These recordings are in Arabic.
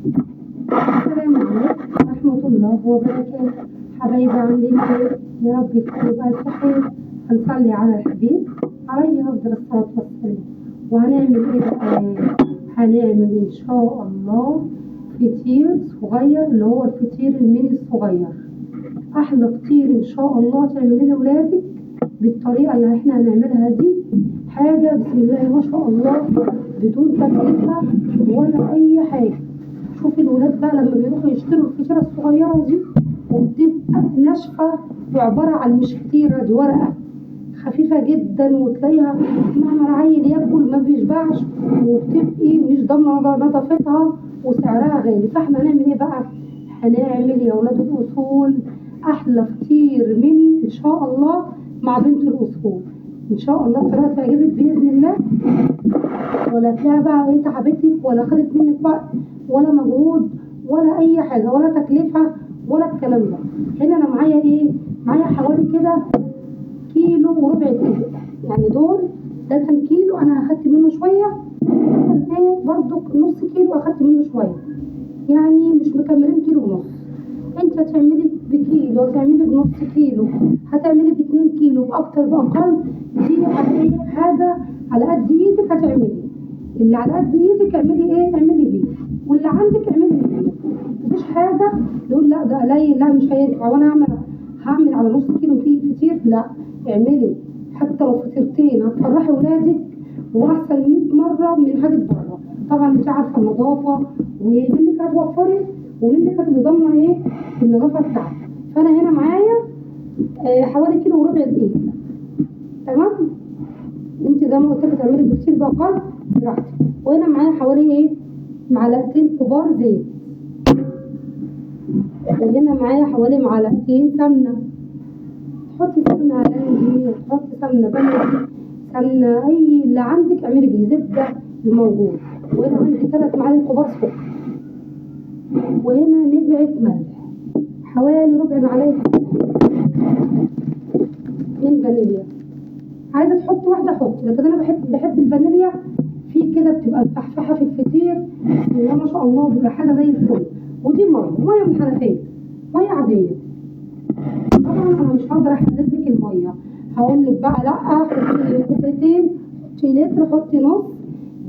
السلام عليكم ورحمة الله وبركاته. حبايبي عاملين ايه؟ يا رب تكونوا بألف خير. هنصلي على الحبيب عليه أفضل الصلاة والسلام. وهنعمل ايه بقى؟ هنعمل إن شاء الله فطير صغير، اللي هو الفطير الميني الصغير. أحلى فطير إن شاء الله تعمليه لأولادك بالطريقة اللي احنا هنعملها دي. حاجة بسم الله ما شاء الله، بدون تكلفة ولا أي حاجة. شوفي الولاد بقى لما بيروحوا يشتروا الفطيرة الصغيرة دي، وبتبقى ناشفة وعبارة عن مش فطيرة، دي ورقة خفيفة جدا، وتلاقيها مهما العيل ياكل ما بيشبعش، وبتبقي مش ضامنة نظافتها وسعرها غالي. فاحنا هنعمل ايه بقى؟ هنعمل يا ولاد الأصول أحلى فطير ميني إن شاء الله مع بنت الأصول. إن شاء الله الطريقة تعجبك بإذن الله، ولا تلاقيها بقى ايه تعبتك ولا خدت منك وقت ولا مجهود ولا أي حاجة ولا تكلفة ولا الكلام ده. هنا أنا معايا ايه؟ معايا حوالي كده كيلو وربع كيلو، يعني دول ده كان كيلو أنا أخدت منه شوية، ايه برضو نص كيلو أخدت منه شوية، يعني مش مكملين كيلو ونص. انت هتعملي بكيلو، هتعملي بنص كيلو، هتعملي باتنين كيلو، باكتر باقل، دي ايه حاجه على قد ايدك هتعملي. اللي على قد ايدك اعملي ايه؟ اعملي بيه، واللي عندك اعملي بيه. مفيش حاجه يقول لا ده قليل، لا مش هينفع وانا هعمل على نص كيلو كتير، لا اعملي. حتى لو فطيرتين هتفرحي ولادك، واحسن 100 مره من حاجه بره. طبعا انت عارفه النظافه، ومنك هتوفري ومنك هتبقي ضامنه ايه النظافه بتاعتك. فانا هنا معايا حوالي كيلو وربع دقيق. تمام؟ انت زي ما قلت لك تعملي بكتير باقل براحتك. وهنا معايا حوالي ايه معلقتين كبار زيت، وهنا معايا حوالي معلقتين سمنه. تحطي سمنه هولندي، تحطي سمنه بلدي، سمنه اي اللي عندك اعملي بيه، زبده الموجود. وهنا عندي 3 معالق كبار سكر، وهنا نبعة ملح، حوالي ربع معلقة من فانيليا. عايزة تحط واحدة حط، لكن أنا بحب الفانيليا في كده، بتبقى مفحفحة في الفطير بسم الله ما شاء الله، بيبقى حاجة زي الفل. ودي مية من الحنفية، مية عادية. طبعا أنا مش هقدر أحدد لك المية، هقول لك بقى لأ حطي كوبايتين، حطي لتر، حطي نص.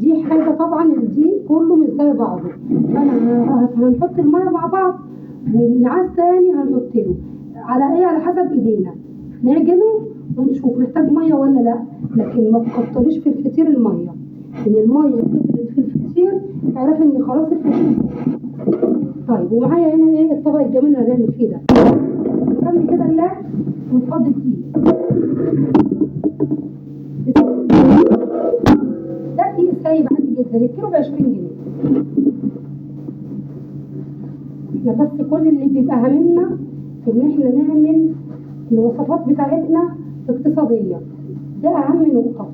دي حاجة طبعا الدقيق كله مش زي بعضه، فأنا هنحط المية مع بعض، والنعاس تاني هنحط له على ايه؟ على حسب ايدينا نعجنه ونشوف محتاج ميه ولا لا. لكن ما تكتريش في الفطير الميه، ان الميه كترت في الفطير اعرفي ان خلاص الفطير. طيب ومعايا هنا ايه الطبق الجميل اللي هنعمل فيه ده. نسمي كده الله ونفضي فيه. ده دقيق سايب عادي جدا، الكيلو ب20 جنيه. احنا بس كل اللي بيبقى هاممنا ان احنا نعمل الوصفات بتاعتنا اقتصادية، ده اهم نقطة.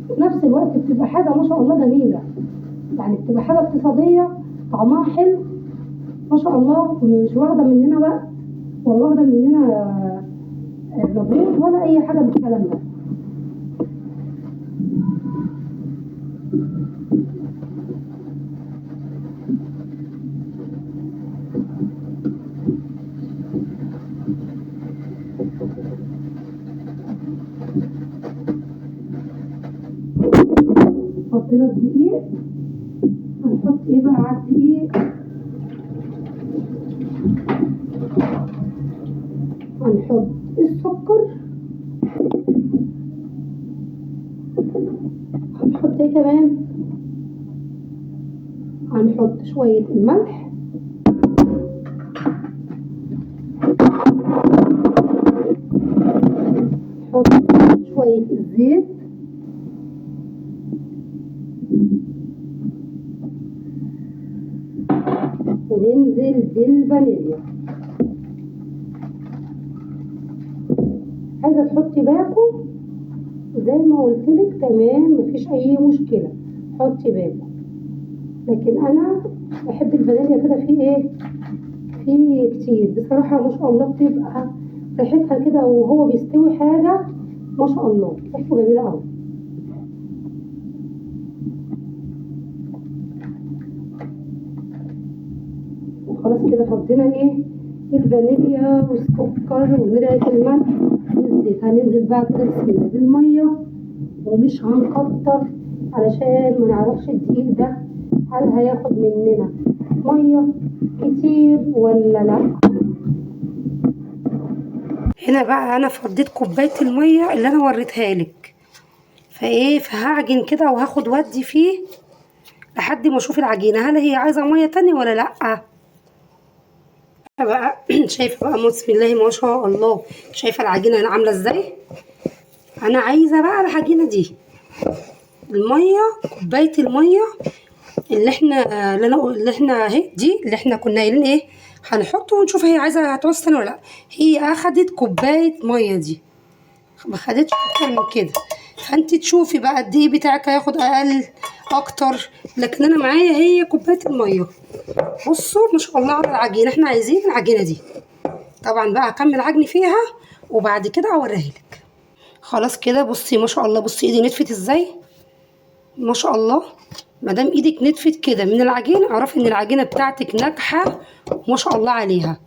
في نفس الوقت بتبقى حاجة ما شاء الله جميلة، يعني بتبقى حاجة اقتصادية طعمها حلو ما شاء الله، مش واخدة مننا وقت ولا واخدة مننا مجهود ولا اي حاجة بالكلام ده. حطينا الدقيق، هنحط ايه بقى على الدقيق؟ هنحط السكر، هنحط ايه كمان؟ هنحط شوية الملح، نحط شوية الزيت، وننزل بالفانيليا. عايزة تحطي باكو زي ما قلتلك تمام، مفيش اي مشكلة، حطي باكو. لكن انا بحب الفانيليا كده في ايه، في كتير بصراحة ما شاء الله، بتبقى ريحتها كده وهو بيستوي حاجة ما شاء الله، ريحته جميلة اوي. خلاص كده فضينا ايه الفانيليا والسكر ونرعة الملح والزيت. هننزل بقى كده بسم الله بالميه، ومش هنكتر علشان ما نعرفش الدقيق ده هل هياخد مننا ميه كتير ولا لا. هنا بقى انا فضيت كوبايه الميه اللي انا وريتها لك، فهعجن كده وهاخد ودي فيه لحد ما اشوف العجينه هل هي عايزه ميه تانية ولا لا. بقى شايفه بقى بسم الله ما شاء الله، شايفه العجينه هنا عامله ازاي. انا عايزه بقى العجينه دي الميه، كوبايه الميه اللي احنا اهي دي اللي احنا كنا قايلين ايه هنحطه ونشوف هي عايزه هتعوز تاني ولا لا. هي اخدت كوبايه ميه دي، ما خدتش اكتر من كده، فانت تشوفي بقى الدقيق بتاعك هياخد اقل اكتر، لكن انا معايا هي كوبايه الميه. بصوا ما شاء الله على العجينه، احنا عايزين العجينه دي. طبعا بقى هكمل عجن فيها وبعد كده اوريها لك. خلاص كده بصي ما شاء الله، بصي ايدي نتفت ازاي ما شاء الله. ما دام ايدك نتفت كده من العجينه اعرفي ان العجينه بتاعتك ناجحه ما شاء الله عليها.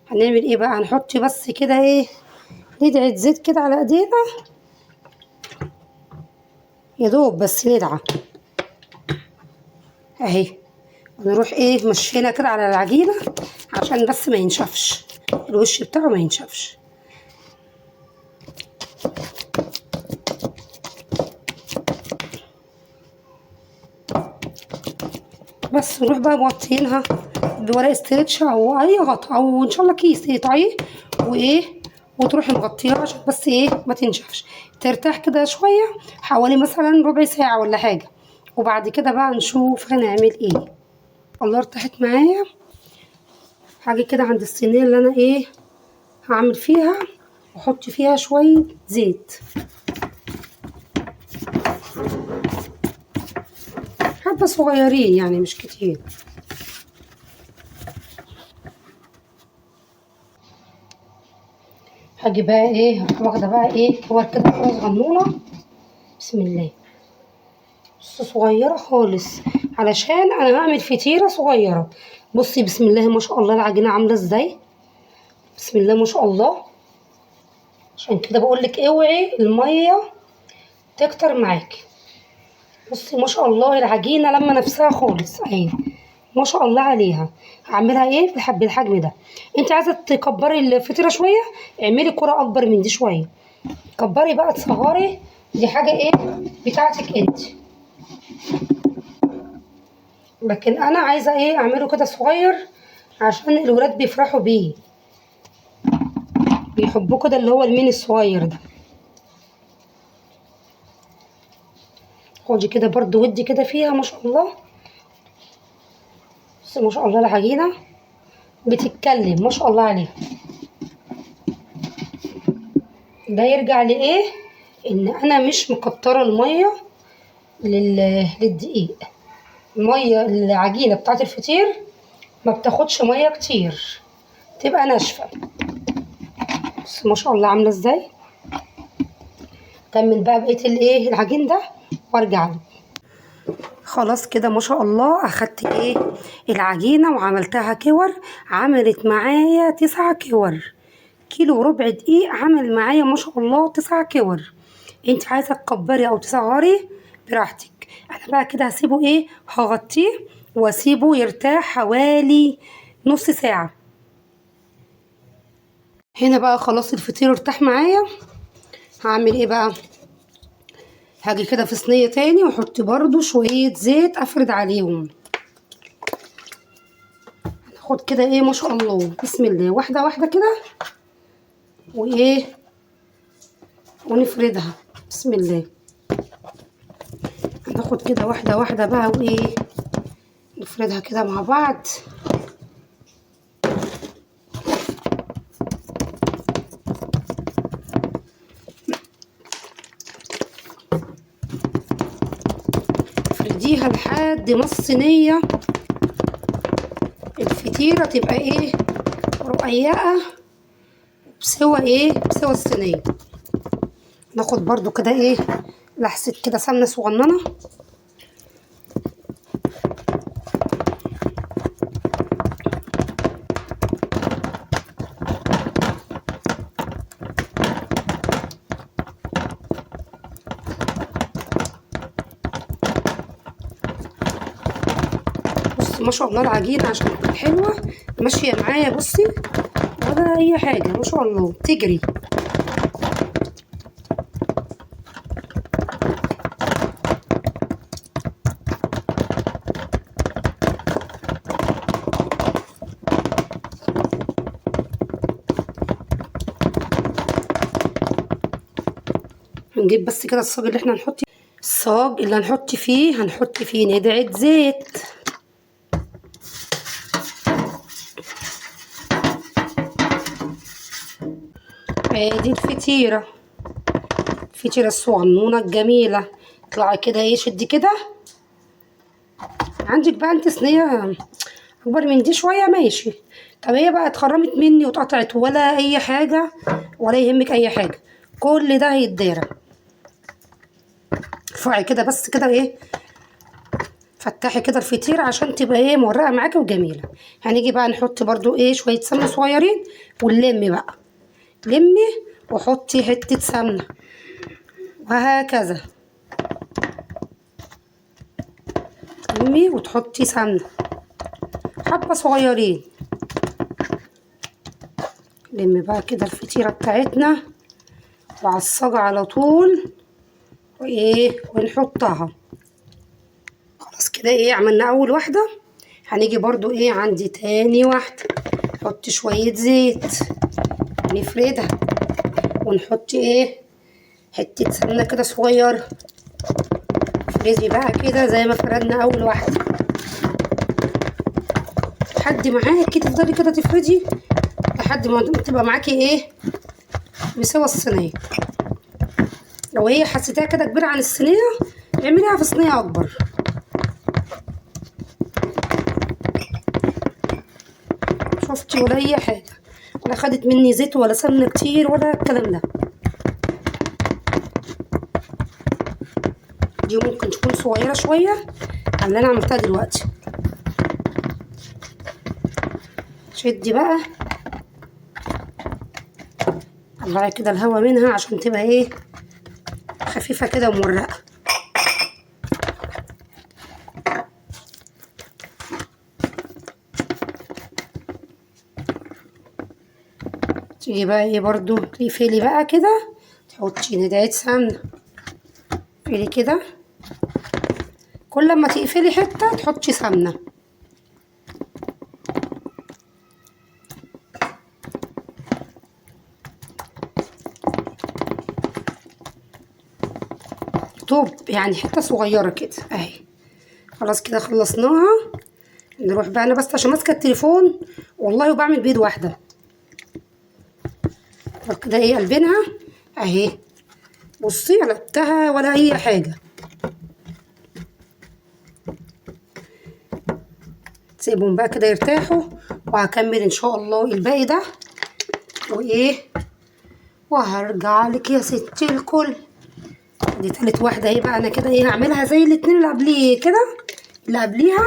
هنعمل ايه بقى؟ هنحط بس كده ايه ندعه زيت كده على ايدينا، يا دوب بس ندعه اهي، ونروح ايه مشينا كده على العجينه عشان بس ما ينشفش الوش بتاعه، ما ينشفش. بس نروح بقى موطينها بورق استرتش او اي غطا او ان شاء الله كيس تقطعيه وتروحي مغطيها عشان بس ما تنشفش، ترتاح كده شويه حوالي مثلا ربع ساعه ولا حاجه، وبعد كده بقى نشوف هنعمل ايه. الله ارتاحت معايا. هاجي كده عند الصينيه اللي انا هعمل فيها واحط فيها شويه زيت، حبه صغيرين يعني مش كتير. هاجي بقى واخده بقى كور كده صغنونه بسم الله، بص صغيره خالص علشان انا هعمل فطيره صغيره. بصي بسم الله ما شاء الله العجينه عامله ازاي، بسم الله ما شاء الله. عشان كده بقولك اوعي الميه تكتر معاكي. بصي ما شاء الله العجينه لما نفسها خالص اهي ما شاء الله عليها. هعملها بالحجم ده. انت عايزه تكبري الفطيره شويه اعملي كره اكبر من دي شويه، كبري بقى تصغري دي حاجه بتاعتك انت، لكن انا عايزه اعمله كده صغير عشان الولاد بيفرحوا بيه، بيحبوه كده اللي هو الميني الصغير ده. خدي كده برضو ودي كده فيها ما شاء الله. بس ما شاء الله العجينه بتتكلم ما شاء الله عليها. ده يرجع ان انا مش مكتره الميه للدقيق. الميه العجينه بتاعت الفطير ما بتاخدش ميه كتير، تبقى ناشفه. بس ما شاء الله عامله ازاي. كمل بقى بقيه العجين ده وارجع له. خلاص كده ما شاء الله اخدت العجينه وعملتها كور، عملت معايا 9 كور. كيلو وربع دقيق عمل معايا ما شاء الله 9 كور. انت عايزه تكبري او تصغري براحتك. انا بقى كده هسيبه هغطيه واسيبه يرتاح حوالي نص ساعه. هنا بقى خلاص الفطير ارتاح معايا. هعمل بقى؟ هاجي كده في صينيه تاني واحط برضو شويه زيت افرد عليهم. هناخد كده ما شاء الله بسم الله واحده واحده كده ونفردها بسم الله. هناخد كده واحده واحده بقى نفردها كده مع بعض. فرديها لحد ما الصينيه الفطيره تبقى رقيقه بسوى الصينيه. ناخد برضو كده لحسه كده سمنه صغننه ما شاء الله العجينه عشان تكون حلوه ماشيه معايا. بصي ولا اي حاجه، ما شاء الله تجري. هنجيب بس كده الصاج اللي احنا هنحط فيه، هنحط فيه ندعه زيت. ادي الفطيره الصغنونه الجميله. اطلعي كده ايه، شدي كده. عندك بقى انت صينيه اكبر من دي شويه ماشي. طب هي بقى اتخرمت مني واتقطعت ولا اي حاجه، ولا يهمك اي حاجه، كل ده هيتدارى. ارفعي كده بس كده ايه، فتحي كده الفطيره عشان تبقى ايه مورقه معاكي وجميله. هنيجي بقى نحط برضو ايه شويه سمنه صغيرين، ونلم بقى، لمي وحطي حته سمنه، وهكذا لمي وتحطي سمنه حبه صغيرين. لمي بقى كده الفطيره بتاعتنا وعالصاج على طول، وايه ونحطها. خلاص كده ايه عملنا اول واحده. هنيجي برضو ايه عندي تاني واحده، نحط شويه زيت نفردها، ونحط ايه حته سمنه كده صغيره. افردي بقى كده زي ما فردنا اول واحده لحد معاكي، تفضلي كده تفردي لحد ما تبقى معاكي ايه بسوى الصينيه. لو هي حسيتها كده كبيره عن الصينيه اعمليها في صينيه اكبر. شفتي ولا اي حاجه، ولا خدت مني زيت ولا سمنه كتير ولا الكلام ده. دي ممكن تكون صغيره شويه عن اللي انا عملتها دلوقتي. شدي بقى، طلعي كده الهوا منها عشان تبقى ايه خفيفه كده ومورقه. تيجي بقى ايه برضو تقفلي بقى كده، تحطي ندعه سمنه، تقفلي كده، كل ما تقفلي حته تحطي سمنه. توب يعني حته صغيره كده اهي. خلاص كده خلصناها. نروح بقى، انا بس عشان ماسكه التليفون والله وبعمل بايد واحده. كده ايه قلبينها اهي. بصي قلبتها ولا اي حاجه. سيبهم بقى كده يرتاحوا، وهكمل ان شاء الله الباقي ده وايه، وهرجع لك يا ستي الكل. دي تالت واحده اهي بقى. انا كده ايه هعملها زي الاتنين اللي قبليه كده، اللي قبليها،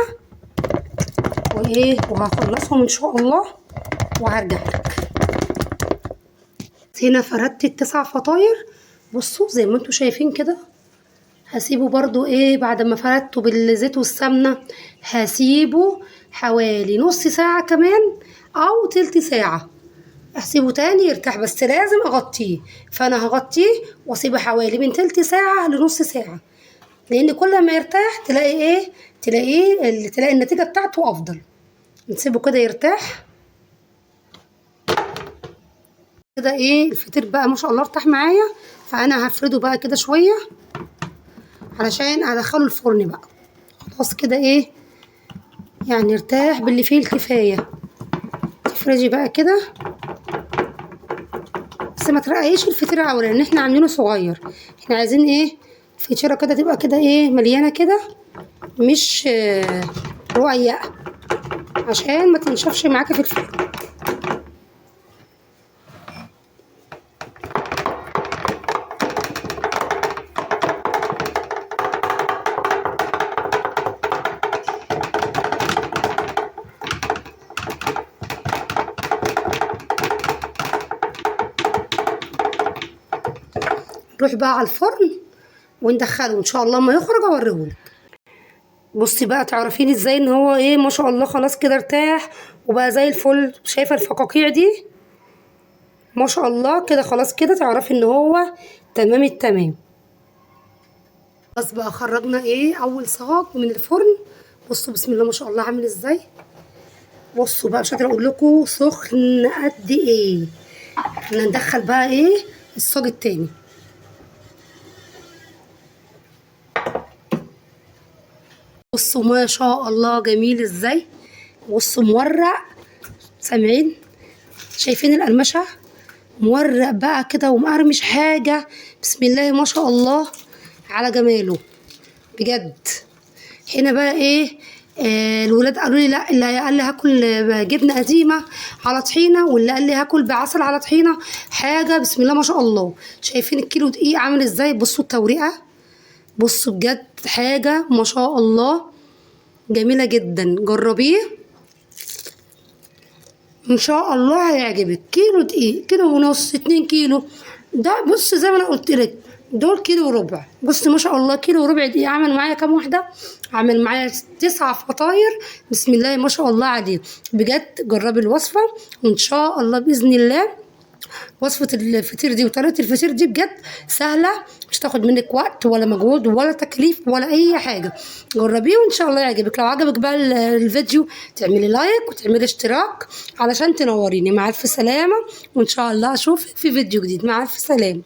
وايه وهخلصهم ان شاء الله وهرجع لك. هنا فردت ال9 فطاير. بصوا زي ما انتوا شايفين كده. هسيبه برضو ايه بعد ما فردته بالزيت والسمنه، هسيبه حوالي نص ساعه كمان او تلت ساعه. هسيبه تاني يرتاح، بس لازم اغطيه. فانا هغطيه واسيبه حوالي من تلت ساعه لنص ساعه، لان كل ما يرتاح تلاقي النتيجه بتاعته افضل. نسيبه كده يرتاح كده. ايه الفطير بقى ما شاء الله ارتاح معايا، فانا هفرده بقى كده شويه علشان ادخله الفرن بقى. خلاص كده ايه يعني ارتاح باللي فيه الكفايه. تفرجي بقى كده، بس ما ترقيش الفطيره قوي لان احنا عاملينه صغير. احنا عايزين ايه الفطيره كده تبقى كده ايه مليانه كده، مش رقيقه، عشان ما تنشفش معاكي في الفرن. نروح بقى على الفرن وندخله ان شاء الله ما يخرج اوريهولك. بصي بقى تعرفين ازاي ان هو ايه ما شاء الله خلاص كده ارتاح وبقى زي الفل. شايفه الفقاقيع دي ما شاء الله كده خلاص كده تعرفي ان هو تمام التمام. خلاص بقى خرجنا ايه اول صاج من الفرن. بصوا بسم الله ما شاء الله عامل ازاي. بصوا بقى مش قادره اقول لكم سخن قد ايه. احنا ندخل بقى ايه الصاج التاني. بصوا ما شاء الله جميل ازاي. بصوا مورق، سامعين؟ شايفين القرمشه مورق بقى كده ومقرمش حاجه. بسم الله ما شاء الله على جماله بجد. هنا بقى ايه الولاد قالوا لي لا، اللي قال لي هاكل جبنه قديمه على طحينه واللي قال لي هاكل بعسل على طحينه. حاجه بسم الله ما شاء الله. شايفين الكيلو دقيق عامل ازاي؟ بصوا التوريقه، بصوا بجد حاجه ما شاء الله جميله جدا. جربيه ان شاء الله هيعجبك. كيلو دقيق، كيلو ونص، 2 كيلو. ده بص زي ما انا قلت لك دول كيلو وربع. بص ما شاء الله كيلو وربع دقيق عمل معايا كام واحده؟ عمل معايا 9 فطاير. بسم الله ما شاء الله عليه بجد. جربي الوصفه وان شاء الله باذن الله. وصفه الفطير دي وطريقه الفطير دي بجد سهله، مش تاخد منك وقت ولا مجهود ولا تكليف ولا اي حاجه. جربيه وان شاء الله يعجبك. لو عجبك بقى الفيديو تعملي لايك وتعملي اشتراك علشان تنوريني. مع الف سلامه وان شاء الله اشوفك في فيديو جديد. مع الف سلامه.